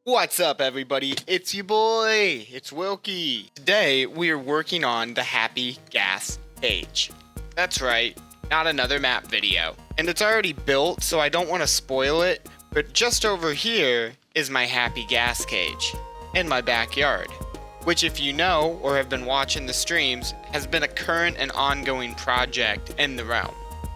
What's up, everybody? It's your boy, it's Wilkie. Today, we are working on the Happy Ghast cage. That's right, not another map video. And it's already built, so I don't want to spoil it, but just over here is my Happy Ghast cage, in my backyard. Which, if you know, or have been watching the streams, has been a current and ongoing project in the realm.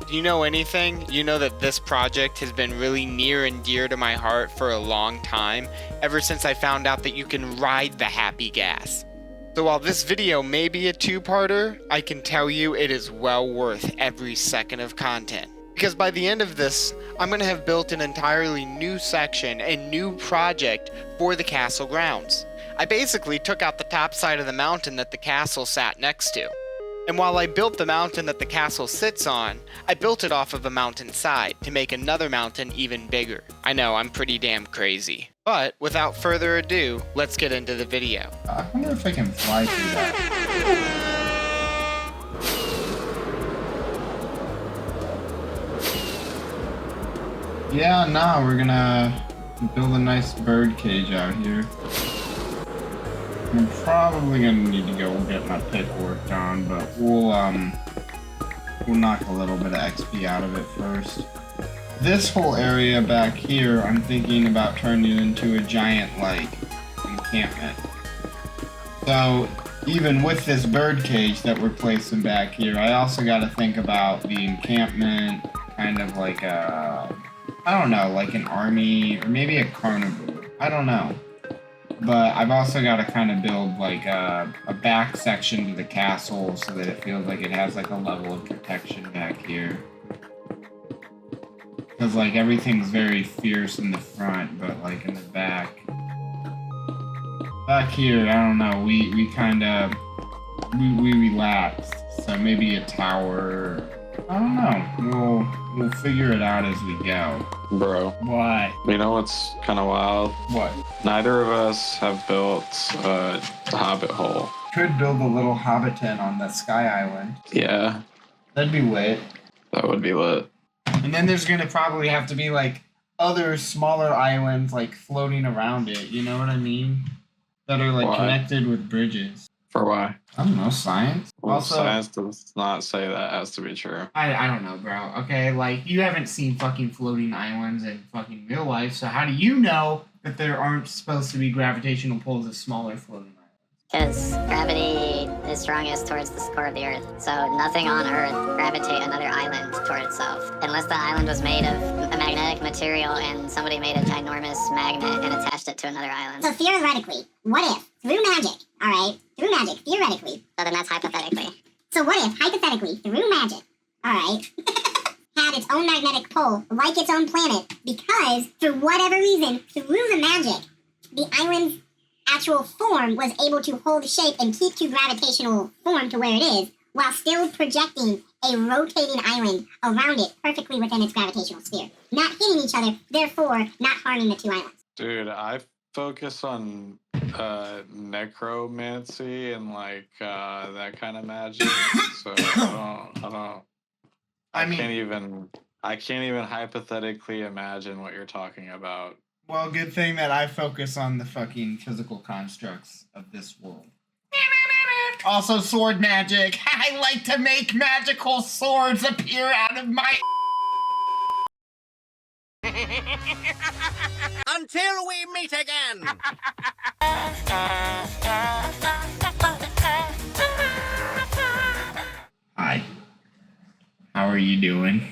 Do you know anything? You know that this project has been really near and dear to my heart for a long time, ever since I found out that you can ride the Happy Ghast. So while this video may be a two-parter, I can tell you it is well worth every second of content. Because by the end of this, I'm going to have built an entirely new section and new project for the castle grounds. I basically took out the top side of the mountain that the castle sat next to. And while I built the mountain that the castle sits on, I built it off of a mountainside to make another mountain even bigger. I know, I'm pretty damn crazy. But without further ado, let's get into the video. I wonder if I can fly through that. Yeah, no, we're gonna build a nice bird cage out here. I'm probably gonna need to go get my pick worked on, but we'll knock a little bit of XP out of it first. This whole area back here, I'm thinking about turning into a giant, like, encampment. So, even with this bird cage that we're placing back here, I also gotta think about the encampment, kind of like a, I don't know, like an army, or maybe a carnivore. I don't know. But I've also got to kind of build like a back section to the castle so that it feels like it has like a level of protection back here. Because like everything's very fierce in the front, but like in the back. Back here, I don't know, we kind of, we relaxed. So maybe a tower, I don't know, we'll figure it out as we go. Bro. What? You know what's kind of wild? What? Neither of us have built a hobbit hole. Could build a little hobbiton on the Sky Island. Yeah. That'd be lit. That would be lit. And then there's gonna probably have to be like other smaller islands like floating around it, you know what I mean? That are like connected with bridges. For why? I don't know, science? Well, also, science does not say that has to be true. I don't know, bro. Okay, like, you haven't seen fucking floating islands in fucking real life, so how do you know that there aren't supposed to be gravitational pulls of smaller floating islands? Because gravity is strongest towards the core of the Earth, so nothing on Earth gravitate another island toward itself. Unless the island was made of a magnetic material and somebody made a ginormous magnet and attached it to another island. So theoretically, what if, through magic, alright, through magic, theoretically. So then that's hypothetically. So what if, hypothetically, through magic, alright, had its own magnetic pole, like its own planet, because, for whatever reason, through the magic, the island's actual form was able to hold shape and keep to gravitational form to where it is, while still projecting a rotating island around it perfectly within its gravitational sphere. Not hitting each other, therefore not harming the two islands. Dude, I focus on necromancy and like that kind of magic. So I can't even hypothetically imagine what you're talking about. Well, good thing that I focus on the fucking physical constructs of this world. Also, sword magic. I like to make magical swords appear out of my... Until we meet again! Hi. How are you doing?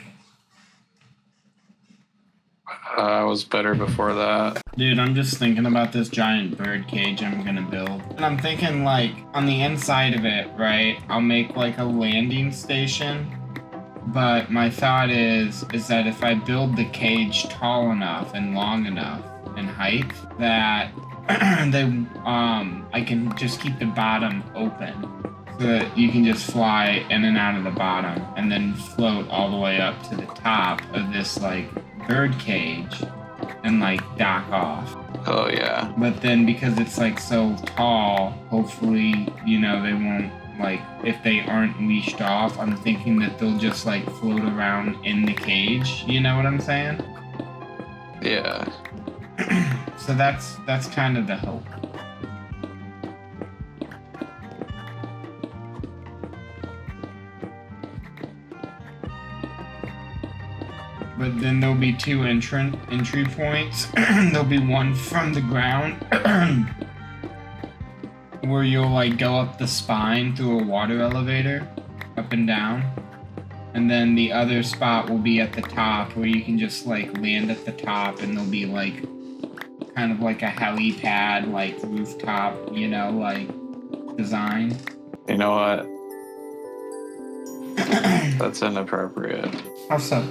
I was better before that. Dude, I'm just thinking about this giant bird cage I'm gonna build. And I'm thinking, like, on the inside of it, right, I'll make, like, a landing station. But my thought is that if I build the cage tall enough and long enough in height, that I can just keep the bottom open. So that you can just fly in and out of the bottom and then float all the way up to the top of this, like, bird cage and like dock off. Oh yeah. But then because it's like so tall, hopefully, you know, they won't, like, if they aren't leashed off, I'm thinking that they'll just like float around in the cage, you know what I'm saying? Yeah. So So that's kind of the hope. But then there'll be two entry points. There'll be one from the ground where you'll like go up the spine through a water elevator, up and down. And then the other spot will be at the top where you can just like land at the top, and there'll be like kind of like a helipad, like rooftop, you know, like design. You know what? That's inappropriate. How so?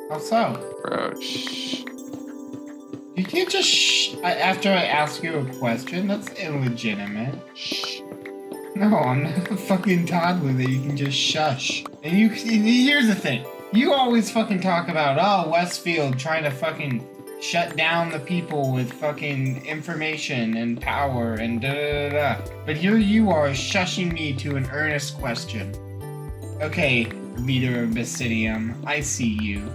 How so? Bro, shh. You can't just after I ask you a question. That's illegitimate. Shh. No, I'm not a fucking toddler that you can just shush. And here's the thing. You always fucking talk about, oh, Westfield trying to fucking shut down the people with fucking information and power and da-da-da-da. But here you are shushing me to an earnest question. Okay, leader of Basidium, I see you.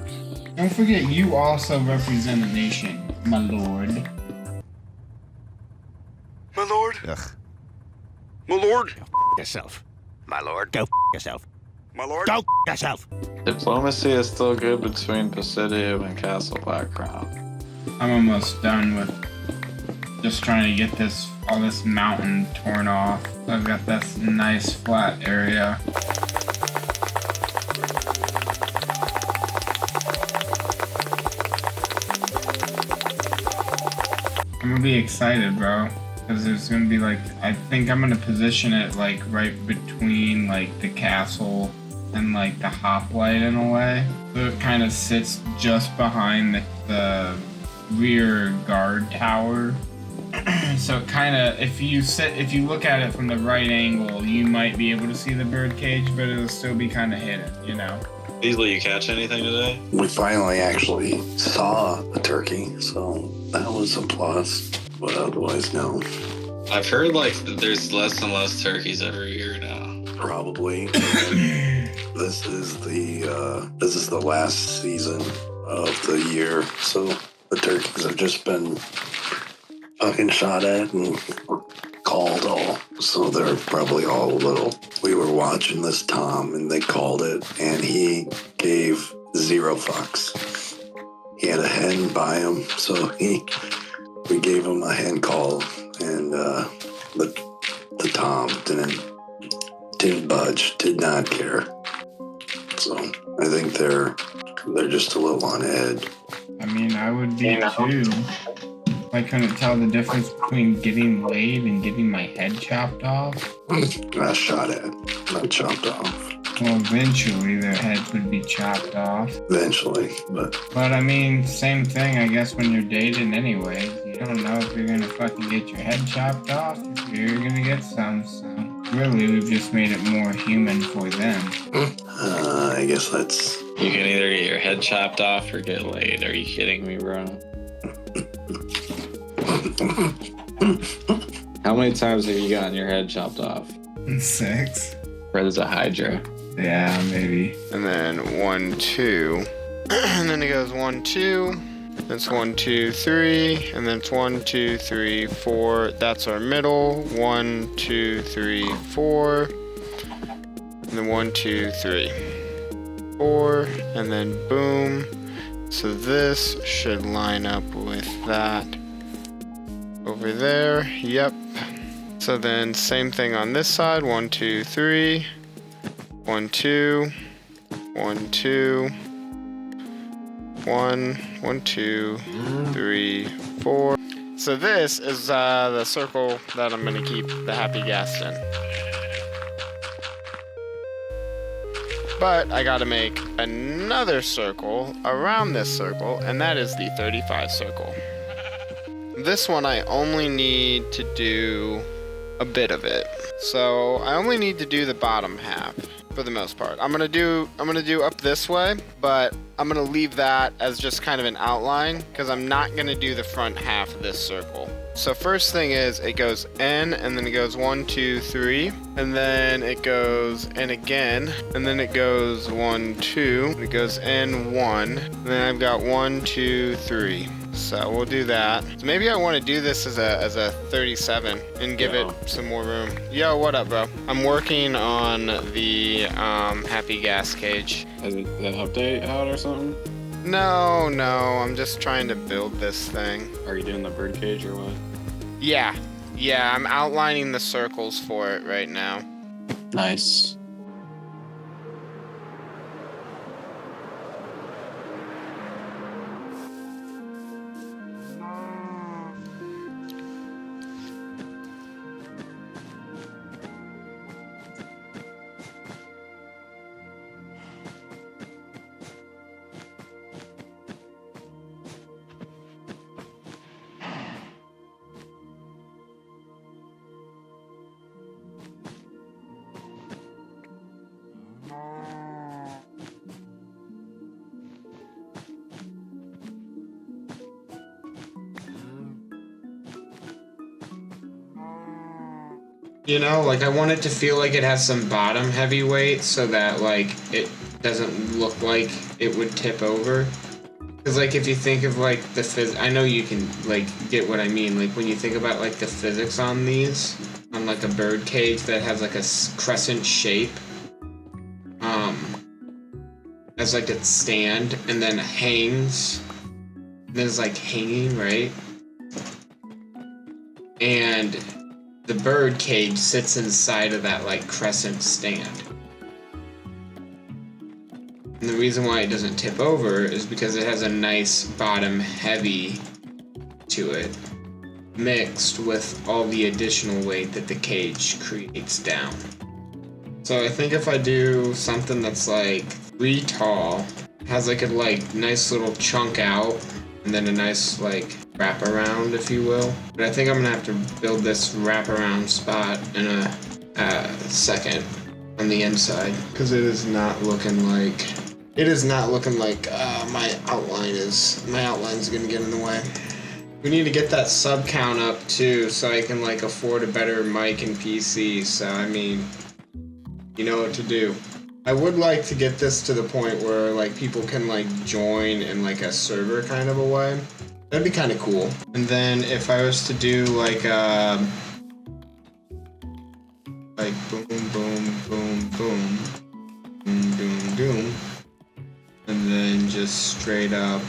Don't forget, you also represent a nation, my lord. My lord? Ugh. My lord? Go yourself. My lord? Go yourself. My lord? Go yourself. Diplomacy is still good between Basidium and Castle Black Crown. I'm almost done with just trying to get all this mountain torn off. I've got this nice flat area. I'm gonna be excited, bro, because there's gonna be like, I think I'm gonna position it like right between like the castle and like the hoplite in a way. So it kind of sits just behind the rear guard tower. So it kind of, if you look at it from the right angle, you might be able to see the birdcage, but it'll still be kind of hidden, you know? Beasley, you catch anything today? We finally actually saw a turkey, so that was a plus. But otherwise, no. I've heard like there's less and less turkeys every year now. Probably. This is the last season of the year, so the turkeys have just been fucking shot at and called all. So they're probably all little. We were watching this Tom, and they called it, and he gave 0 fucks. He had a hen by him, so we gave him a hen call, and the Tom didn't budge, did not care. So I think they're just a little on edge. I mean, I would be too. I couldn't tell the difference between getting laid and getting my head chopped off. Not shot at, not chopped off. Well, eventually their heads would be chopped off. Eventually, but I mean, same thing, I guess, when you're dating anyways. You don't know if you're gonna fucking get your head chopped off, if you're gonna get some, so really we've just made it more human for them. I guess that's... You can either get your head chopped off or get laid. Are you kidding me, bro? How many times have you gotten your head chopped off? 6. Or there's a Hydra? Yeah, maybe. And then 1, 2. And then it goes 1, 2. That's 1, 2, 3. And then it's 1, 2, 3, 4. That's our middle. 1, 2, 3, 4. And then 1, 2, 3, 4. And then boom. So this should line up with that over there. Yep. So then same thing on this side. 1, 2, 3. 1, 2. 1, 2. 1, 1, 2, 3, 4. So this is the circle that I'm gonna keep the Happy Ghast in. But I gotta make another circle around this circle, and that is the 35 circle. This one I only need to do a bit of it. So I only need to do the bottom half for the most part. I'm gonna do up this way, but I'm gonna leave that as just kind of an outline because I'm not gonna do the front half of this circle. So first thing is it goes N, and then it goes 1, 2, 3, and then it goes N again, and then it goes 1, 2, and it goes N, 1, and then I've got 1, 2, 3. So we'll do that. So maybe I want to do this as a 37 and give it some more room. Yo, what up, bro? I'm working on the Happy Ghast cage. Is it an update out or something? No, I'm just trying to build this thing. Are you doing the birdcage or what? Yeah, I'm outlining the circles for it right now. Nice. You know, like I want it to feel like it has some bottom heavy weight so that like it doesn't look like it would tip over. Because like if you think of like the I know you can like get what I mean. Like when you think about like the physics on these, on like a bird cage that has like a crescent shape, as like its stand and then hangs, and then it's like hanging, right? And the bird cage sits inside of that like crescent stand. And the reason why it doesn't tip over is because it has a nice bottom heavy to it, mixed with all the additional weight that the cage creates down. So I think if I do something that's like 3 tall, has like a nice little chunk out, and then a nice like wraparound, if you will. But I think I'm gonna have to build this wraparound spot in a second on the inside, because it is not looking like my outline's gonna get in the way. We need to get that sub count up too, so I can like afford a better mic and PC. So I mean, you know what to do. I would like to get this to the point where like people can like join in like a server kind of a way. That'd be kind of cool. And then if I was to do like boom boom boom boom boom doom doom, and then just straight up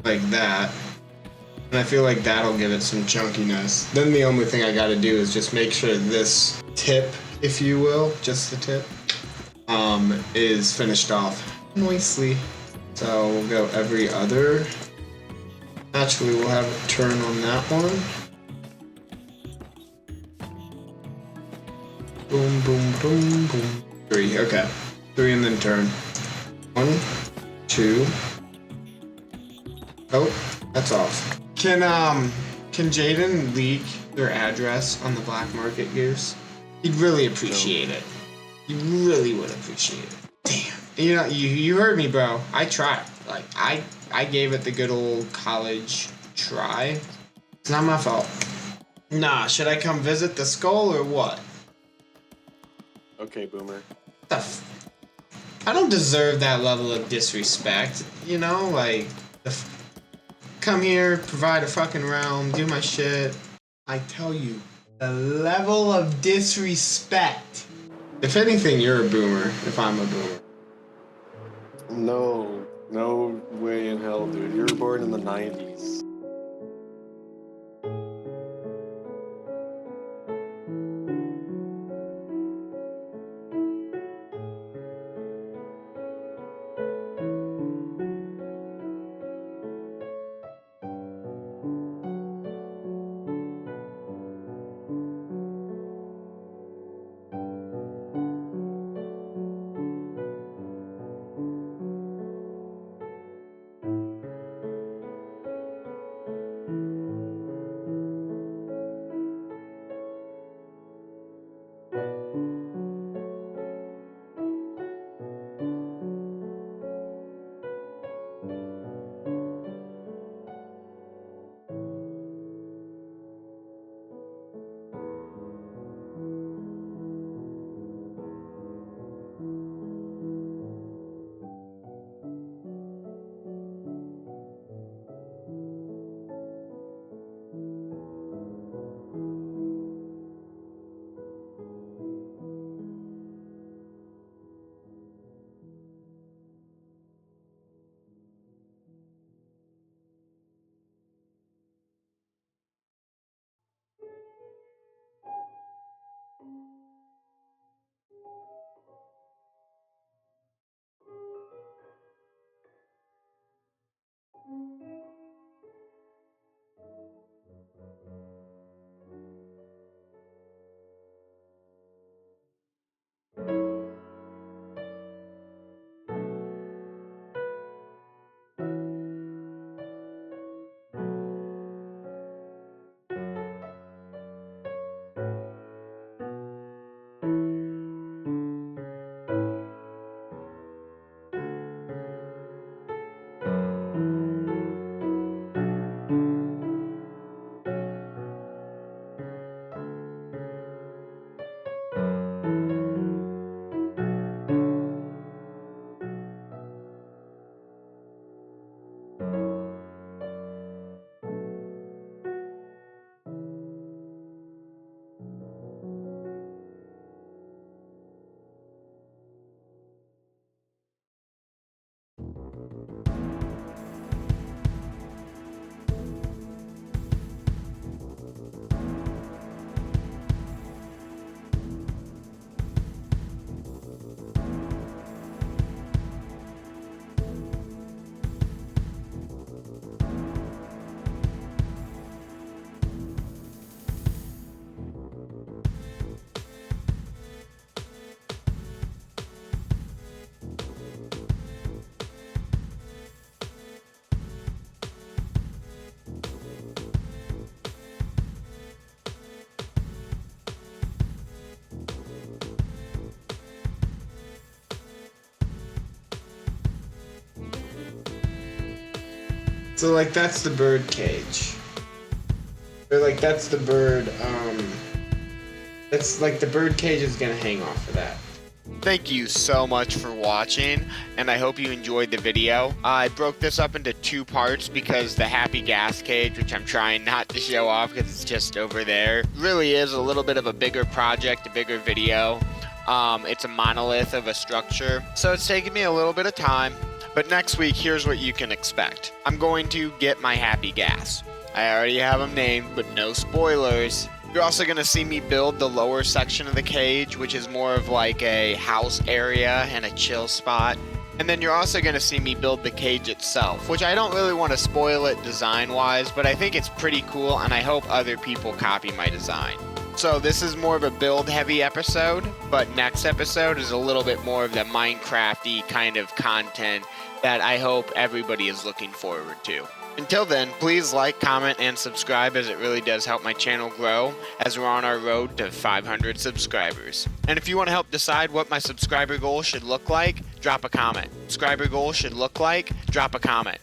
like that. And I feel like that'll give it some chunkiness. Then the only thing I gotta do is just make sure this tip, if you will, just the tip, is finished off nicely. So we'll go every other. Actually, we'll have a turn on that one. Boom, boom, boom, boom. 3, okay. 3 and then turn. 1, 2. Oh, that's off. Can Jaden leak their address on the black market, Goose? He'd really appreciate it. He really would appreciate it. Damn. You know, you heard me, bro. I tried. Like, I gave it the good old college try. It's not my fault. Nah, should I come visit the skull or what? Okay, Boomer. I don't deserve that level of disrespect, you know? Like, come here, provide a fucking realm, do my shit. I tell you, the level of disrespect. If anything, you're a boomer, if I'm a boomer. No way in hell, dude. You were born in the 90s. So like that's the bird cage. Or like that's the bird, that's like the bird cage is gonna hang off of that. Thank you so much for watching, and I hope you enjoyed the video. I broke this up into 2 parts because the Happy Ghast cage, which I'm trying not to show off because it's just over there, really is a little bit of a bigger project, a bigger video. It's a monolith of a structure, so it's taken me a little bit of time, but next week, here's what you can expect. I'm going to get my Happy Ghast. I already have them named, but no spoilers. You're also going to see me build the lower section of the cage, which is more of like a house area and a chill spot. And then you're also going to see me build the cage itself, which I don't really want to spoil it design-wise, but I think it's pretty cool, and I hope other people copy my design. So this is more of a build-heavy episode, but next episode is a little bit more of the Minecraft-y kind of content that I hope everybody is looking forward to. Until then, please like, comment, and subscribe, as it really does help my channel grow as we're on our road to 500 subscribers. And if you want to help decide what my subscriber goal should look like, drop a comment. Subscriber goal should look like, drop a comment.